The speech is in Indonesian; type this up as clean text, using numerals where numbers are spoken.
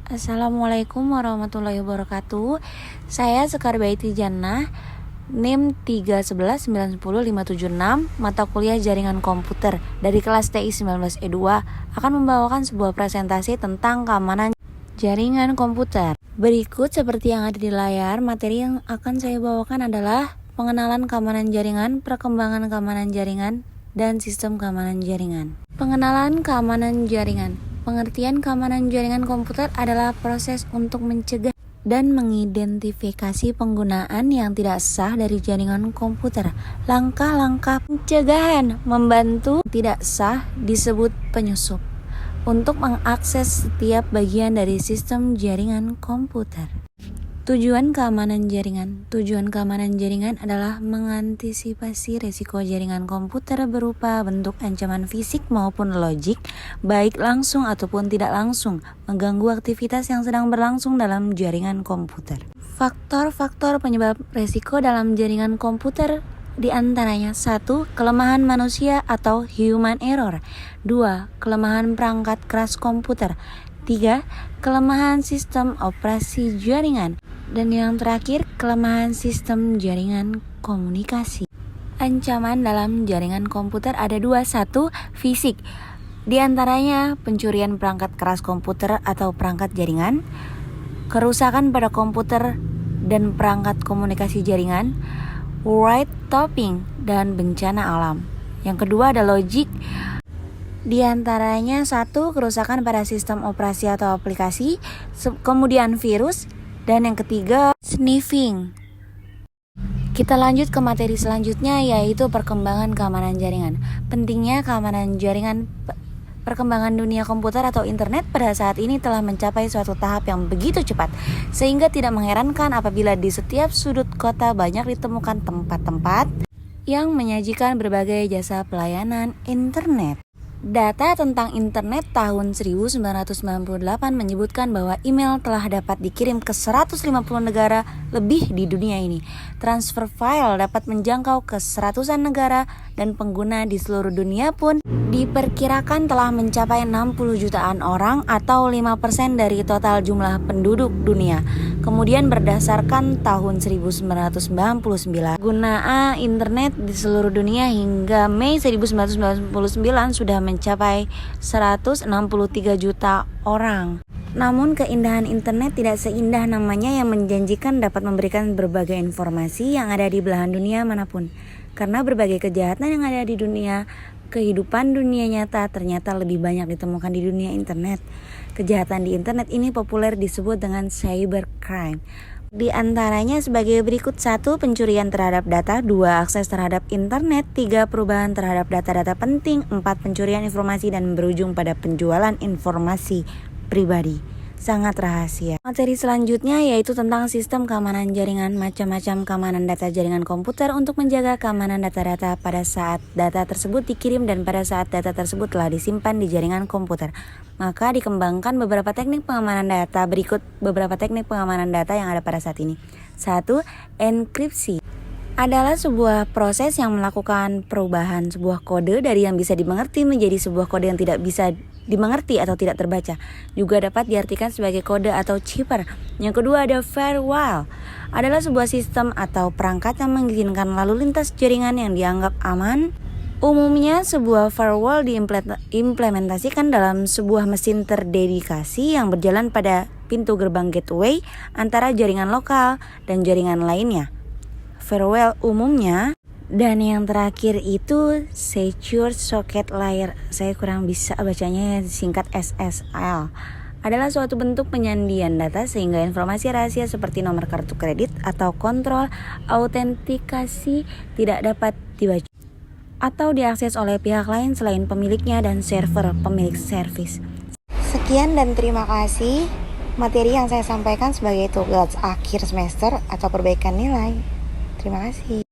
Assalamualaikum warahmatullahi wabarakatuh. Saya Sekar Baiti Jannah, NIM 311910576, mata kuliah Jaringan Komputer dari kelas TI 19E2 akan membawakan sebuah presentasi tentang keamanan jaringan komputer. Berikut seperti yang ada di layar, materi yang akan saya bawakan adalah pengenalan keamanan jaringan, perkembangan keamanan jaringan, dan sistem keamanan jaringan. Pengenalan keamanan jaringan. Pengertian keamanan jaringan komputer adalah proses untuk mencegah dan mengidentifikasi penggunaan yang tidak sah dari jaringan komputer. Langkah-langkah pencegahan membantu tidak sah disebut penyusup untuk mengakses setiap bagian dari sistem jaringan komputer. Tujuan keamanan jaringan. Tujuan keamanan jaringan adalah mengantisipasi risiko jaringan komputer berupa bentuk ancaman fisik maupun logik, baik langsung ataupun tidak langsung, mengganggu aktivitas yang sedang berlangsung dalam jaringan komputer. Faktor-faktor penyebab risiko dalam jaringan komputer di antaranya 1. Kelemahan manusia atau human error. 2. Kelemahan perangkat keras komputer. 3. Kelemahan sistem operasi jaringan. Dan yang terakhir, kelemahan sistem jaringan komunikasi. Ancaman dalam jaringan komputer ada 2. 1. Fisik. Di antaranya pencurian perangkat keras komputer atau perangkat jaringan, kerusakan pada komputer dan perangkat komunikasi jaringan, write topping, dan bencana alam. Yang kedua ada logik. Di antaranya 1. Kerusakan pada sistem operasi atau aplikasi, kemudian virus, dan yang ketiga sniffing. Kita lanjut ke materi selanjutnya, yaitu perkembangan keamanan jaringan. Pentingnya keamanan jaringan. Perkembangan dunia komputer atau internet pada saat ini telah mencapai suatu tahap yang begitu cepat, sehingga tidak mengherankan apabila di setiap sudut kota banyak ditemukan tempat-tempat yang menyajikan berbagai jasa pelayanan internet. Data tentang internet tahun 1998 menyebutkan bahwa email telah dapat dikirim ke 150 negara lebih di dunia ini. Transfer file dapat menjangkau ke seratusan negara, dan pengguna di seluruh dunia pun diperkirakan telah mencapai 60 jutaan orang atau 5% dari total jumlah penduduk dunia. Kemudian berdasarkan tahun 1999, penggunaan internet di seluruh dunia hingga Mei 1999 sudah mencapai 163 juta orang. Namun keindahan internet tidak seindah namanya yang menjanjikan dapat memberikan berbagai informasi yang ada di belahan dunia manapun. Karena berbagai kejahatan yang ada di dunia kehidupan dunia nyata ternyata lebih banyak ditemukan di dunia internet. Kejahatan di internet ini populer disebut dengan cybercrime. Di antaranya sebagai berikut: 1. Pencurian terhadap data. 2. Akses terhadap internet. 3. Perubahan terhadap data-data penting. 4. Pencurian informasi dan berujung pada penjualan informasi pribadi sangat rahasia. Materi selanjutnya yaitu tentang sistem keamanan jaringan. Macam-macam keamanan data jaringan komputer untuk menjaga keamanan data-data pada saat data tersebut dikirim dan pada saat data tersebut telah disimpan di jaringan komputer. Maka dikembangkan beberapa teknik pengamanan data. Berikut beberapa teknik pengamanan data yang ada pada saat ini. 1. Enkripsi adalah sebuah proses yang melakukan perubahan sebuah kode dari yang bisa dimengerti menjadi sebuah kode yang tidak bisa dimengerti atau tidak terbaca. Juga dapat diartikan sebagai kode atau cipher. Yang kedua ada firewall. Adalah sebuah sistem atau perangkat yang mengizinkan lalu lintas jaringan yang dianggap aman. Umumnya sebuah firewall diimplementasikan dalam sebuah mesin terdedikasi yang berjalan pada pintu gerbang gateway antara jaringan lokal dan jaringan lainnya. Firewall umumnya. Dan yang terakhir itu Secure Socket Layer. Saya kurang bisa bacanya, singkat SSL. Adalah suatu bentuk penyandian data sehingga informasi rahasia seperti nomor kartu kredit atau kontrol autentikasi tidak dapat dibaca atau diakses oleh pihak lain selain pemiliknya dan server pemilik servis. Sekian dan terima kasih. Materi yang saya sampaikan sebagai tugas akhir semester atau perbaikan nilai. Terima kasih.